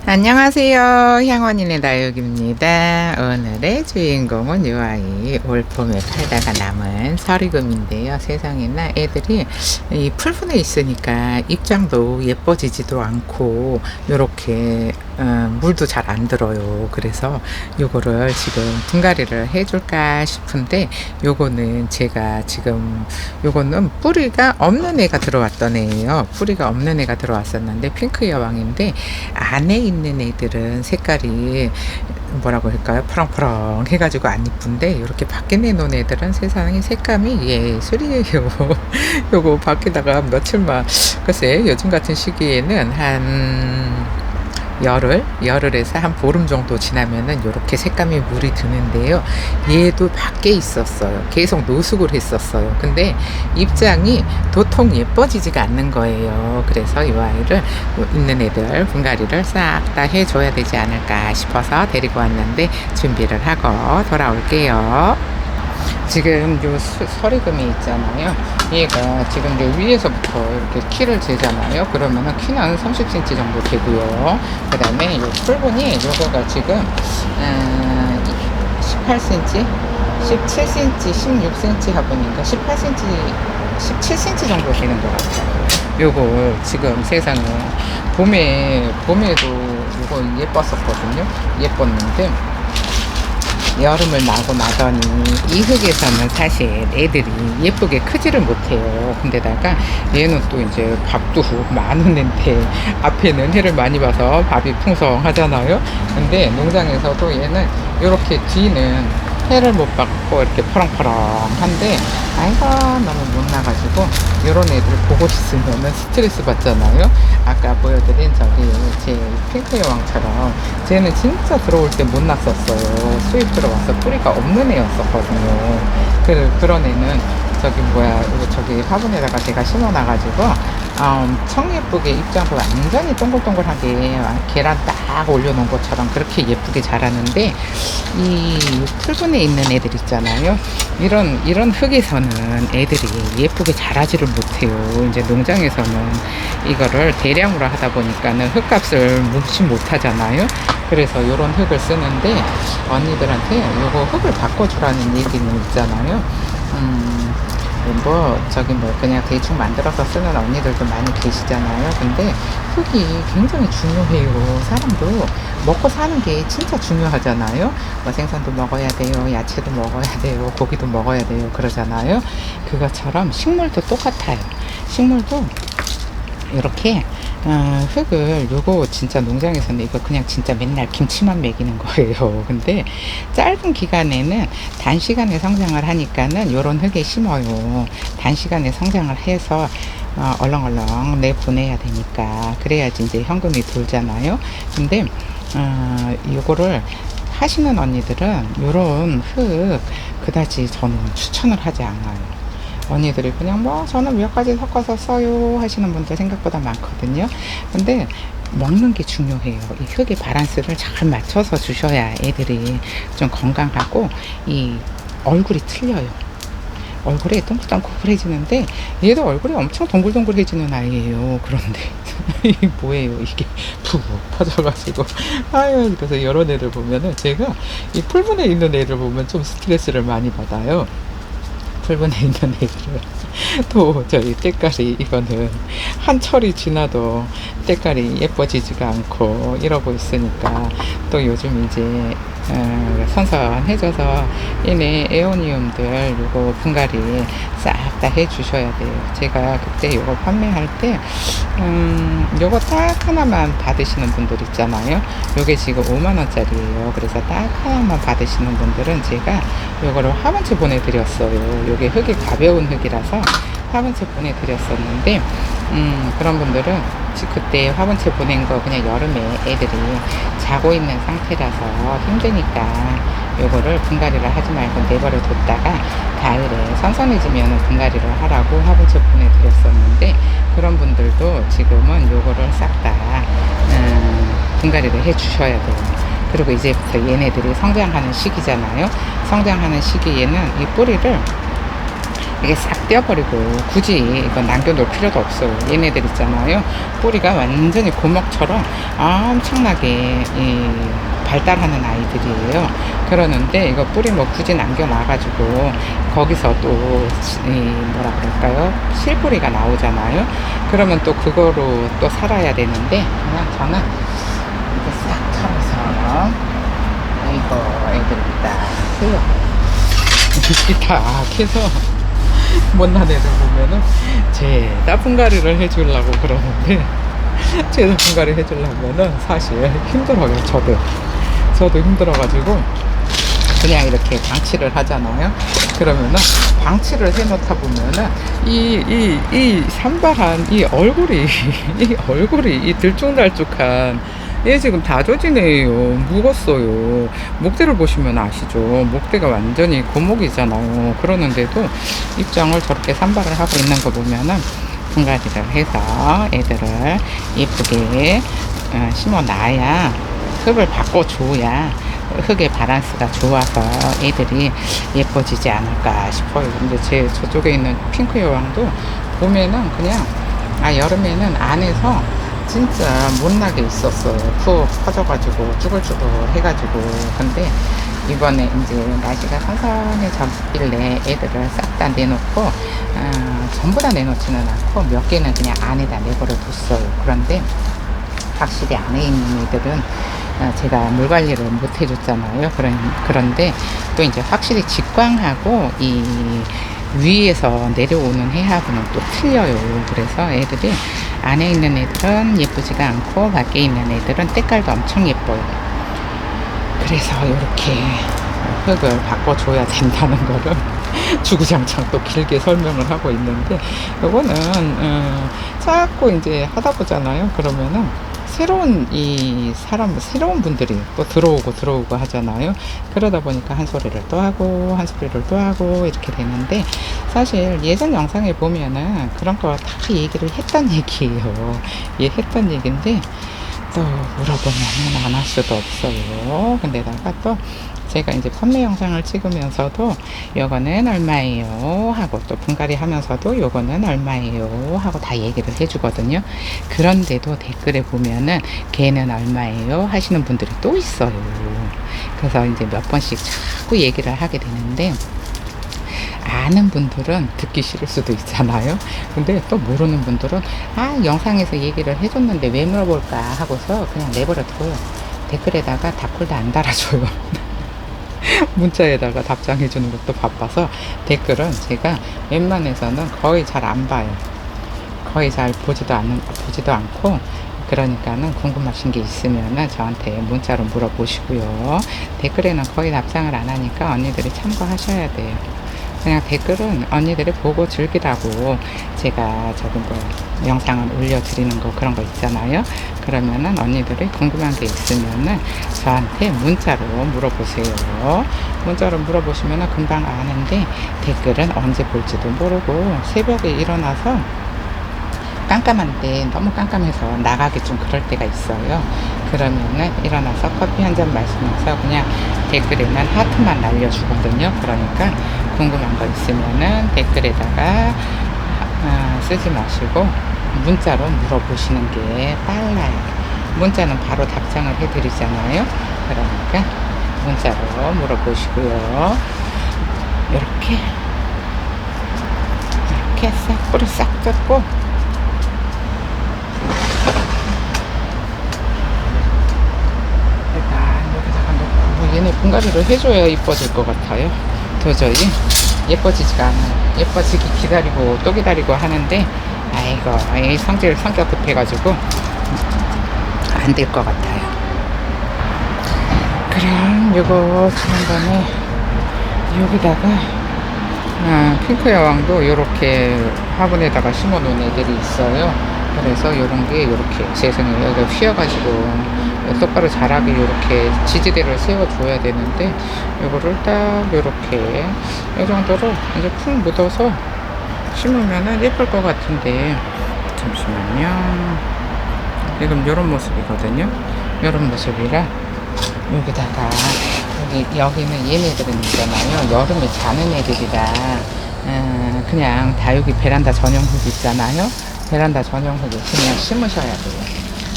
안녕하세요. 향원인의 나육입니다. 오늘의 주인공은 이 아이 올 봄에 팔다가 남은 서리금인데요. 세상에나 애들이 이 풀분에 있으니까 입장도 예뻐지지도 않고 요렇게 물도 잘 안 들어요. 그래서 요거를 지금 분갈이를 해줄까 싶은데, 요거는 제가 지금 요거는 뿌리가 없는 애가 들어왔던 애예요. 뿌리가 없는 애가 들어왔었는데 핑크 여왕인데, 안에 있는 애들은 색깔이 뭐라고 할까요? 파랑파랑 해가지고 안 이쁜데, 이렇게 밖에 내놓은 애들은 세상에 색감이 예술이에요. 요거 밖에다가 며칠만, 글쎄 요즘 같은 시기에는 한 열흘에서 한 보름 정도 지나면은 이렇게 색감이 물이 드는데요. 얘도 밖에 있었어요. 계속 노숙을 했었어요. 근데 입장이 도통 예뻐지지가 않는 거예요. 그래서 이 아이를 있는 애들 분갈이를 싹 다 해줘야 되지 않을까 싶어서 데리고 왔는데, 준비를 하고 돌아올게요. 지금 요 서리금이 있잖아요. 얘가 지금 요 위에서부터 이렇게 키를 재잖아요. 그러면은 키는 30cm 정도 되고요. 그 다음에 요 풀분이 요거가 지금 18cm, 17cm, 16cm 화분인가 18cm, 17cm 정도 되는 것 같아요. 요거 지금 세상에 봄에도 요거 예뻤었거든요. 예뻤는데 여름을 나고 나더니 이 흙에서는 사실 애들이 예쁘게 크지를 못해요. 근데다가 얘는 또 이제 밥도 많은 애인데 앞에는 해를 많이 봐서 밥이 풍성하잖아요. 근데 농장에서도 얘는 이렇게 뒤는 해를 못 받고 이렇게 퍼렁퍼렁한데, 아이고 너무 못 나가지고 이런 애들 보고 있으면은 스트레스 받잖아요. 아까 보여드린 저기 제 핑크 여왕처럼 쟤는 진짜 들어올 때 못 났었어요. 수입 들어와서 뿌리가 없는 애였었거든요. 그런 애는 저기 화분에다가 제가 심어놔가지고 엄청 예쁘게 입장도 완전히 동글동글하게 계란 딱 올려놓은 것처럼 그렇게 예쁘게 자라는데, 이 풀분에 있는 애들 있잖아요. 이런 흙에서는 애들이 예쁘게 자라지를 못해요. 이제 농장에서는 이거를 대량으로 하다 보니까는 흙값을 묵지 못하잖아요. 그래서 이런 흙을 쓰는데, 언니들한테 요거 흙을 바꿔주라는 얘기는 있잖아요. 그냥 대충 만들어서 쓰는 언니들도 많이 계시잖아요. 근데 흙이 굉장히 중요해요. 사람도 먹고 사는 게 진짜 중요하잖아요. 뭐 생선도 먹어야 돼요. 야채도 먹어야 돼요. 고기도 먹어야 돼요. 그러잖아요. 그것처럼 식물도 똑같아요. 식물도 이렇게 흙을, 요거 진짜 농장에서는 이거 그냥 진짜 맨날 김치만 먹이는 거예요. 근데 짧은 기간에는 단시간에 성장을 하니까는 요런 흙에 심어요. 단시간에 성장을 해서 얼렁얼렁 내보내야 되니까, 그래야지 이제 현금이 돌잖아요. 근데 요거를 하시는 언니들은 요런 흙 그다지 저는 추천을 하지 않아요. 언니들이 그냥 저는 몇 가지 섞어서 써요 하시는 분들 생각보다 많거든요. 근데 먹는 게 중요해요. 이 흙의 바란스를 잘 맞춰서 주셔야 애들이 좀 건강하고, 이 얼굴이 틀려요. 얼굴이 동글동글해지는데 얘도 얼굴이 엄청 동글동글해지는 아이예요. 그런데 이게 뭐예요 이게, 푹 퍼져가지고. 아유, 그래서 여러 애들 보면은 제가 이 풀분에 있는 애들 보면 좀 스트레스를 많이 받아요. 풀분에 있는 애들은 또 저희 때깔이, 이거는 한철이 지나도 때깔이 예뻐지지가 않고 이러고 있으니까, 또 요즘 이제 선선해져서 얘네 에오니움들 요거 분갈이 싹 다 해주셔야 돼요. 제가 그때 요거 판매할 때 요거 딱 하나만 받으시는 분들 있잖아요. 요게 지금 5만원짜리예요 그래서 딱 하나만 받으시는 분들은 제가 요거를 화분채 보내드렸어요. 요게 흙이 가벼운 흙이라서 화분채 보내드렸었는데, 그런 분들은 그때 화분채 보낸 거 그냥 여름에 애들이 자고 있는 상태라서 힘드니까 요거를 분갈이를 하지 말고 내버려 뒀다가 가을에 선선해지면 분갈이를 하라고 화분채 보내드렸었는데, 그런 분들도 지금은 요거를 싹 다 분갈이를 해 주셔야 돼요. 그리고 이제부터 얘네들이 성장하는 시기잖아요. 성장하는 시기에는 이 뿌리를 이게 싹 떼어버리고 굳이 이거 남겨놓을 필요도 없어요. 얘네들 있잖아요. 뿌리가 완전히 고목처럼 엄청나게 발달하는 아이들이에요. 그러는데 이거 뿌리 뭐 굳이 남겨놔가지고 거기서 또 뭐라 그럴까요? 실뿌리가 나오잖아요. 그러면 또 그거로 또 살아야 되는데 그냥 저는 이렇게 싹 털어서 이거 애들 딱 해요. 다 해서 못난 애들 보면은 죄다 분갈이를 해주려고 그러는데 죄다 분갈이 해주려면은 사실 힘들어요. 저도 힘들어가지고 그냥 이렇게 방치를 하잖아요. 그러면은 방치를 해놓다 보면은 이 산발한 이 얼굴이 이 들쭉날쭉한 얘 지금 다 조지네요. 묵었어요. 목대를 보시면 아시죠? 목대가 완전히 고목이잖아요. 그러는데도 입장을 저렇게 산발을 하고 있는 거 보면은 분갈이를 해서 애들을 예쁘게 심어 놔야 흙을 바꿔줘야 흙의 바란스가 좋아서 애들이 예뻐지지 않을까 싶어요. 근데 저쪽에 있는 핑크 여왕도 보면은 그냥 여름에는 안에서 진짜 못나게 있었어요. 푹 퍼져가지고 쭈글쭈글 해가지고. 근데 이번에 이제 날씨가 선선해졌길래 애들을 싹 다 내놓고 전부 다 내놓지는 않고 몇 개는 그냥 안에다 내버려 뒀어요. 그런데 확실히 안에 있는 애들은 제가 물 관리를 못 해줬잖아요. 그런데 또 이제 확실히 직광하고 이 위에서 내려오는 해하고는 또 틀려요. 그래서 애들이 안에 있는 애들은 예쁘지가 않고 밖에 있는 애들은 때깔도 엄청 예뻐요. 그래서 이렇게 흙을 바꿔줘야 된다는 거를 주구장창 또 길게 설명을 하고 있는데 이거는 자꾸 이제 하다 보잖아요. 그러면은 새로운 새로운 분들이 또 들어오고 하잖아요. 그러다 보니까 한 소리를 또 하고 한 소리를 또 하고 이렇게 되는데 사실 예전 영상에 보면은 그런 거 다 얘기를 했던 얘기예요. 했던 얘기인데 또 물어보면은 안 할 수도 없어요. 근데다가 또 제가 이제 판매 영상을 찍으면서도 요거는 얼마예요 하고 또 분갈이 하면서도 요거는 얼마예요 하고 다 얘기를 해주거든요. 그런데도 댓글에 보면은 걔는 얼마예요 하시는 분들이 또 있어요. 그래서 이제 몇 번씩 자꾸 얘기를 하게 되는데 아는 분들은 듣기 싫을 수도 있잖아요. 근데 또 모르는 분들은 영상에서 얘기를 해줬는데 왜 물어볼까 하고서 그냥 내버려 둬요. 댓글에다가 답글도 안 달아줘요. 문자에다가 답장해 주는 것도 바빠서 댓글은 제가 웬만해서는 거의 잘 안 봐요. 거의 잘 보지도 않고 그러니까는 궁금하신 게 있으면은 저한테 문자로 물어보시고요. 댓글에는 거의 답장을 안 하니까 언니들이 참고하셔야 돼요. 그냥 댓글은 언니들이 보고 즐기라고 제가 저기 영상을 올려드리는 거 그런 거 있잖아요. 그러면은 언니들이 궁금한 게 있으면은 저한테 문자로 물어보세요. 문자로 물어보시면은 금방 아는데 댓글은 언제 볼지도 모르고 새벽에 일어나서 깜깜한데 너무 깜깜해서 나가기 좀 그럴 때가 있어요. 그러면은 일어나서 커피 한 잔 마시면서 그냥 댓글에는 하트만 날려주거든요. 그러니까 궁금한 거 있으면은 댓글에다가 쓰지 마시고 문자로 물어보시는 게 빨라요. 문자는 바로 답장을 해드리잖아요. 그러니까 문자로 물어보시고요. 이렇게 싹 뿌리 싹 뜯고 얘네 분갈이를 해줘야 이뻐질 것 같아요. 도저히 예뻐지지가 않아요. 예뻐지기 기다리고 또 기다리고 하는데 아이고 이 성격 급해가지고 안 될 것 같아요. 그럼 요거 지난번에 여기다가 핑크 여왕도 요렇게 화분에다가 심어 놓은 애들이 있어요. 그래서 요런 게 요렇게 세상에 여기가 휘어가지고 똑바로 자라게 요렇게 지지대를 세워줘야 되는데 요거를 딱 요렇게 이 정도로 이제 푹 묻어서 심으면은 예쁠 것 같은데 잠시만요. 지금 요런 모습이거든요. 요런 모습이라 여기다가 여기는 얘네들은 있잖아요. 여름에 자는 애들이라 그냥 다육이 베란다 전용 흙 있잖아요. 베란다 전용 흙을 그냥 심으셔야 돼요.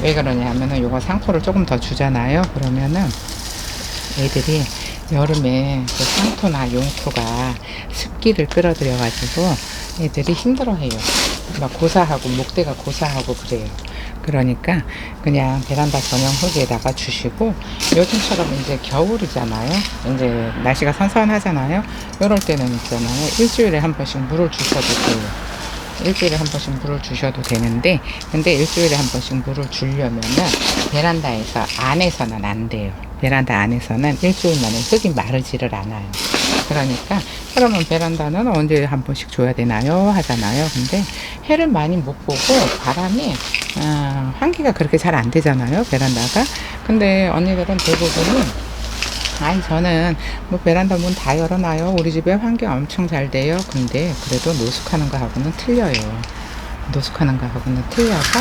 왜 그러냐 하면은 요거 상토를 조금 더 주잖아요. 그러면은 애들이 여름에 그 상토나 용토가 습기를 끌어들여 가지고 애들이 힘들어해요. 막 고사하고 목대가 고사하고 그래요. 그러니까 그냥 베란다 전용 흙에다가 주시고, 요즘처럼 이제 겨울이잖아요. 이제 날씨가 선선하잖아요. 이럴 때는 있잖아요. 일주일에 한 번씩 물을 주셔도 돼요. 일주일에 한 번씩 물을 주셔도 되는데, 근데 일주일에 한 번씩 물을 주려면은 베란다에서 안에서는 안 돼요. 베란다 안에서는 일주일 만에 흙이 마르지를 않아요. 그러니까 그러면 베란다는 언제 한 번씩 줘야 되나요? 하잖아요. 근데 해를 많이 못 보고 바람이 환기가 그렇게 잘 안 되잖아요. 베란다가. 근데 언니들은 대부분은 아니 저는 뭐 베란다 문 다 열어놔요. 우리 집에 환기 엄청 잘 돼요. 근데 그래도 노숙하는 거하고는 틀려요. 노숙하는 거하고는 틀려서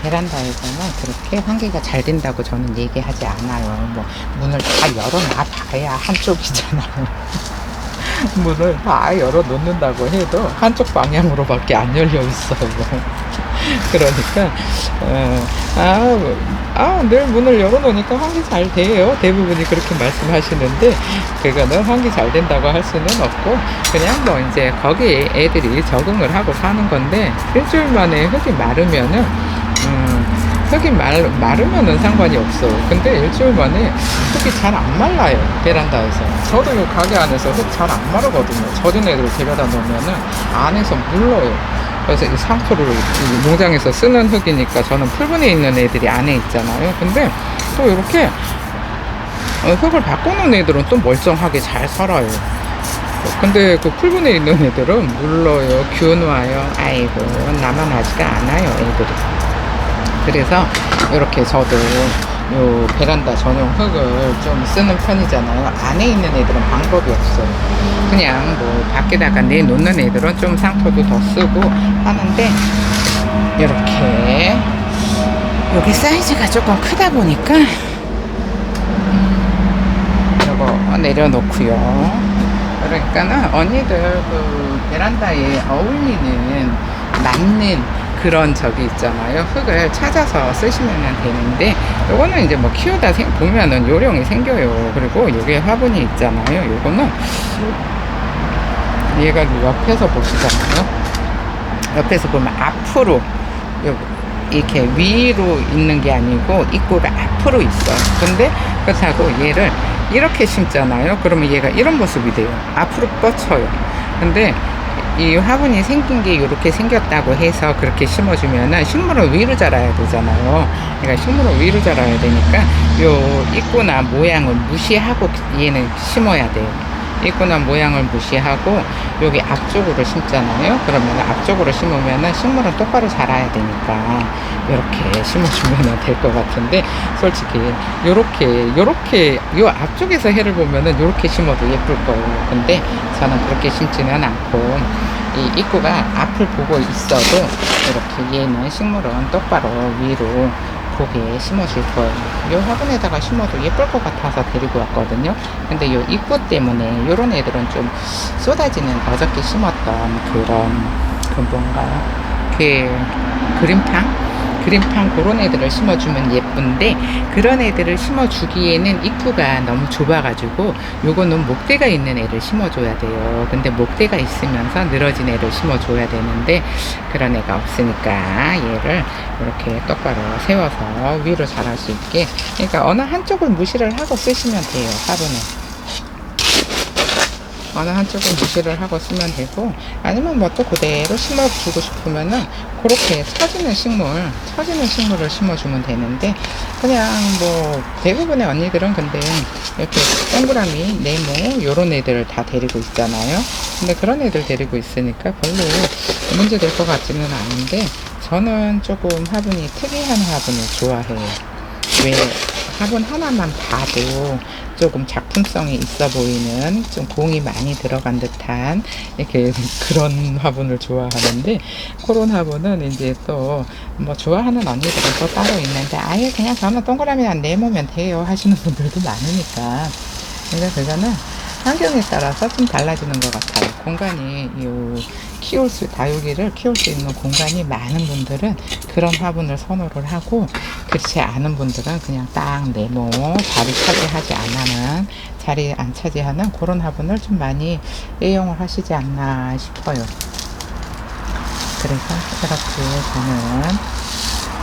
베란다에서는 그렇게 환기가 잘 된다고 저는 얘기하지 않아요. 뭐 문을 다 열어놔 봐야 한쪽이잖아요. 문을 다 열어 놓는다고 해도 한쪽 방향으로밖에 안 열려 있어요. 그러니까 늘 문을 열어 놓으니까 환기 잘 돼요. 대부분이 그렇게 말씀하시는데, 그거는 환기 잘 된다고 할 수는 없고, 그냥 뭐 이제 거기 애들이 적응을 하고 사는 건데, 일주일 만에 흙이 마르면은 흙이 마르면은 상관이 없어. 근데 일주일 만에 흙이 잘 안 말라요. 베란다에서. 저도 이 가게 안에서 흙 잘 안 마르거든요. 젖은 애들 데려다 놓으면은 안에서 물러요. 그래서 이 상토를 이 농장에서 쓰는 흙이니까 저는 풀분에 있는 애들이 안에 있잖아요. 근데 또 이렇게 흙을 바꾸는 애들은 또 멀쩡하게 잘 살아요. 근데 그 풀분에 있는 애들은 물러요, 균 와요. 아이고, 나만 하지가 않아요, 애들이. 그래서 이렇게 저도 요 베란다 전용 흙을 좀 쓰는 편이잖아요. 안에 있는 애들은 방법이 없어요. 그냥 뭐 밖에다가 내놓는 애들은 좀 상토도 더 쓰고 하는데, 이렇게 여기 사이즈가 조금 크다 보니까 이거 내려놓고요. 그러니까는 언니들 그 베란다에 어울리는 맞는 그런 저기 있잖아요. 흙을 찾아서 쓰시면 되는데, 요거는 이제 뭐 키우다 보면은 요령이 생겨요. 그리고 요게 화분이 있잖아요. 요거는 얘가 옆에서 보시잖아요. 옆에서 보면 앞으로 이렇게 위로 있는 게 아니고 입구가 앞으로 있어요. 근데 그렇다고 얘를 이렇게 심잖아요. 그러면 얘가 이런 모습이 돼요. 앞으로 뻗쳐요. 근데 이 화분이 생긴 게 이렇게 생겼다고 해서 그렇게 심어주면은 식물은 위로 자라야 되잖아요. 그러니까 식물은 위로 자라야 되니까 요 입구나 모양을 무시하고 얘는 심어야 돼요. 입구나 모양을 무시하고 여기 앞쪽으로 심잖아요. 그러면 앞쪽으로 심으면은 식물은 똑바로 자라야 되니까 이렇게 심어주면 될 것 같은데, 솔직히 요렇게 요 앞쪽에서 해를 보면은 요렇게 심어도 예쁠 거예요. 근데 저는 그렇게 심지는 않고 이 입구가 앞을 보고 있어도 이렇게 얘는 식물은 똑바로 위로 보게 심어줄 거예요. 이 화분에다가 심어도 예쁠 것 같아서 데리고 왔거든요. 근데 이 입구 때문에 요런 애들은 좀 쏟아지는 어저께 심었던 그 뭔가요? 그림팡 그런 애들을 심어주면 예쁜데, 그런 애들을 심어주기에는 입구가 너무 좁아가지고 요거는 목대가 있는 애를 심어줘야 돼요. 근데 목대가 있으면서 늘어진 애를 심어줘야 되는데 그런 애가 없으니까 얘를 이렇게 똑바로 세워서 위로 자랄 수 있게, 그러니까 어느 한쪽을 무시를 하고 쓰시면 돼요. 화분에 어느 한쪽을 무시를 하고 쓰면 되고, 아니면 뭐 또 그대로 심어주고 싶으면은 그렇게 처지는 식물을 심어주면 되는데, 그냥 뭐 대부분의 언니들은 근데 이렇게 동그라미, 네모 요런 애들을 다 데리고 있잖아요. 근데 그런 애들 데리고 있으니까 별로 문제 될 것 같지는 않은데, 저는 조금 화분이 특이한 화분을 좋아해요. 왜 화분 하나만 봐도 조금 작품성이 있어 보이는, 좀 공이 많이 들어간 듯한 이렇게 그런 화분을 좋아하는데, 그런 화분은 이제 또 뭐 좋아하는 언니들은 또 따로 있는데, 아예 그냥 저는 동그라미만 네모면 돼요 하시는 분들도 많으니까, 그러니까 그거는 환경에 따라서 좀 달라지는 것 같아요. 공간이 다육이를 키울 수 있는 공간이 많은 분들은 그런 화분을 선호를 하고, 그렇지 않은 분들은 그냥 딱 네모 자리 안 차지하는 그런 화분을 좀 많이 애용을 하시지 않나 싶어요. 그래서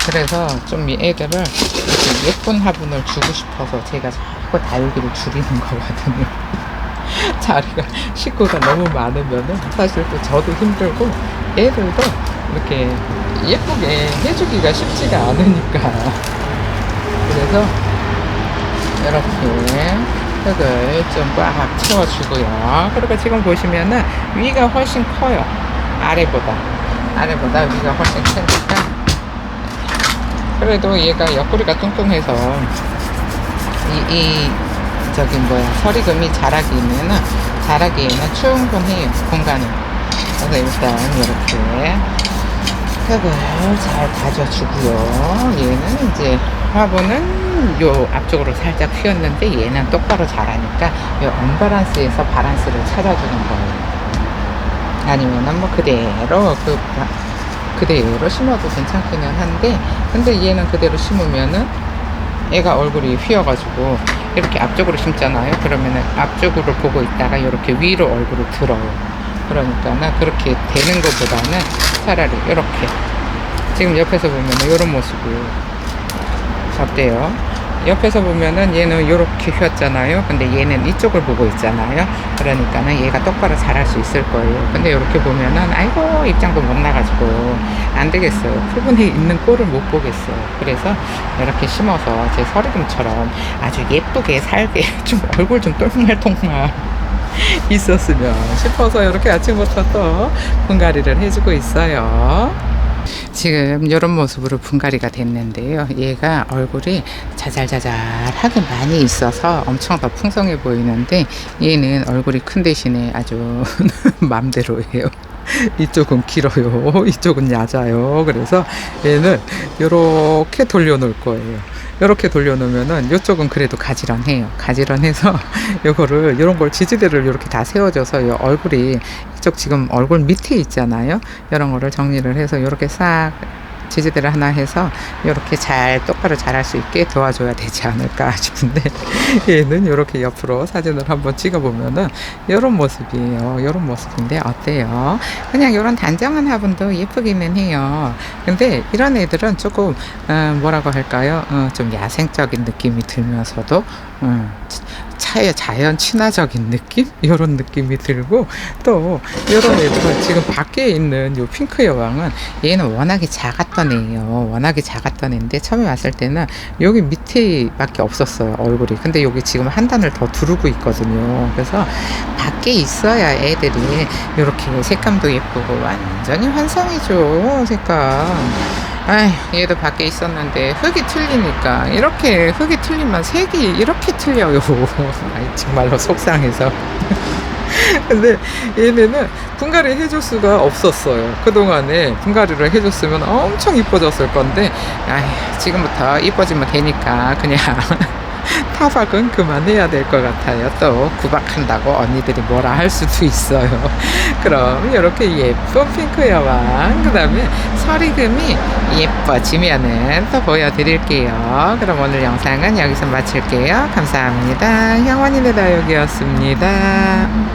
그래서 좀 이 애들을 이렇게 예쁜 화분을 주고 싶어서 제가 자꾸 다육이를 줄이는 거거든요. 자리가, 식구가 너무 많으면은 사실 또 저도 힘들고 애들도 이렇게 예쁘게 해주기가 쉽지가 않으니까. 그래서 이렇게 흙을 좀 꽉 채워주고요. 그리고 지금 보시면은 위가 훨씬 커요. 아래보다 위가 훨씬 크니까. 그래도 얘가 옆구리가 뚱뚱해서 서리금이 자라기에는 충분히 공간이. 그래서 일단 이렇게 흙을 잘 다져주고요. 얘는 이제 화분은 요 앞쪽으로 살짝 휘었는데 얘는 똑바로 자라니까 요 언밸런스에서 바란스를 찾아주는 거예요. 아니면은 뭐 그대로 심어도 괜찮기는 한데, 근데 얘는 그대로 심으면은 애가 얼굴이 휘어가지고 이렇게 앞쪽으로 심잖아요. 그러면은 앞쪽으로 보고 있다가 이렇게 위로 얼굴을 들어요. 그러니까는 그렇게 되는 것보다는 차라리 이렇게, 지금 옆에서 보면은 이런 모습이 어때요? 옆에서 보면은 얘는 이렇게 휘었잖아요. 근데 얘는 이쪽을 보고 있잖아요. 그러니까는 얘가 똑바로 자랄 수 있을 거예요. 근데 이렇게 보면은 아이고 입장도 못 나가지고 안 되겠어요. 풀분에 있는 꼴을 못 보겠어요. 그래서 이렇게 심어서 제 서리금처럼 아주 예쁘게 살게 좀 얼굴 좀 똘망똘망 있었으면 싶어서 이렇게 아침부터 또 분갈이를 해주고 있어요. 지금 이런 모습으로 분갈이가 됐는데요. 얘가 얼굴이 자잘자잘하게 많이 있어서 엄청 더 풍성해 보이는데, 얘는 얼굴이 큰 대신에 아주 맘대로예요. 이쪽은 길어요, 이쪽은 얕아요. 그래서 얘는 이렇게 돌려놓을 거예요. 이렇게 돌려놓으면은 이쪽은 그래도 가지런해요. 가지런해서 이런 걸 지지대를 이렇게 다 세워줘서 요 얼굴이, 이쪽 지금 얼굴 밑에 있잖아요. 이런 거를 정리를 해서 이렇게 싹 지지대를 하나 해서 이렇게 잘 똑바로 자랄 수 있게 도와줘야 되지 않을까 싶은데, 얘는 이렇게 옆으로 사진을 한번 찍어보면은 이런 모습이에요. 이런 모습인데 어때요? 그냥 이런 단정한 화분도 예쁘기는 해요. 근데 이런 애들은 조금 뭐라고 할까요? 좀 야생적인 느낌이 들면서도 자연 친화적인 느낌? 이런 느낌이 들고, 또 이런 애들은 지금 밖에 있는 요 핑크 여왕은 얘는 워낙에 작았던 애예요. 워낙에 작았던 애인데 처음에 왔을 때는 여기 밑에 밖에 없었어요, 얼굴이. 근데 여기 지금 한 단을 더 두르고 있거든요. 그래서 밖에 있어야 애들이 이렇게 색감도 예쁘고 완전히 환상이죠, 색감. 얘도 밖에 있었는데 흙이 틀리니까, 이렇게 흙이 틀리면 색이 이렇게 틀려요. 정말로 속상해서. 근데 얘네는 분갈이 해줄 수가 없었어요. 그동안에 분갈이를 해줬으면 엄청 이뻐졌을 건데, 지금부터 이뻐지면 되니까 그냥 타박은 그만해야 될 것 같아요. 또 구박한다고 언니들이 뭐라 할 수도 있어요. 그럼 이렇게 예쁜 핑크 여왕, 그 다음에 서리금이 예뻐지면은 또 보여드릴게요. 그럼 오늘 영상은 여기서 마칠게요. 감사합니다. 향원이네 다육이었습니다.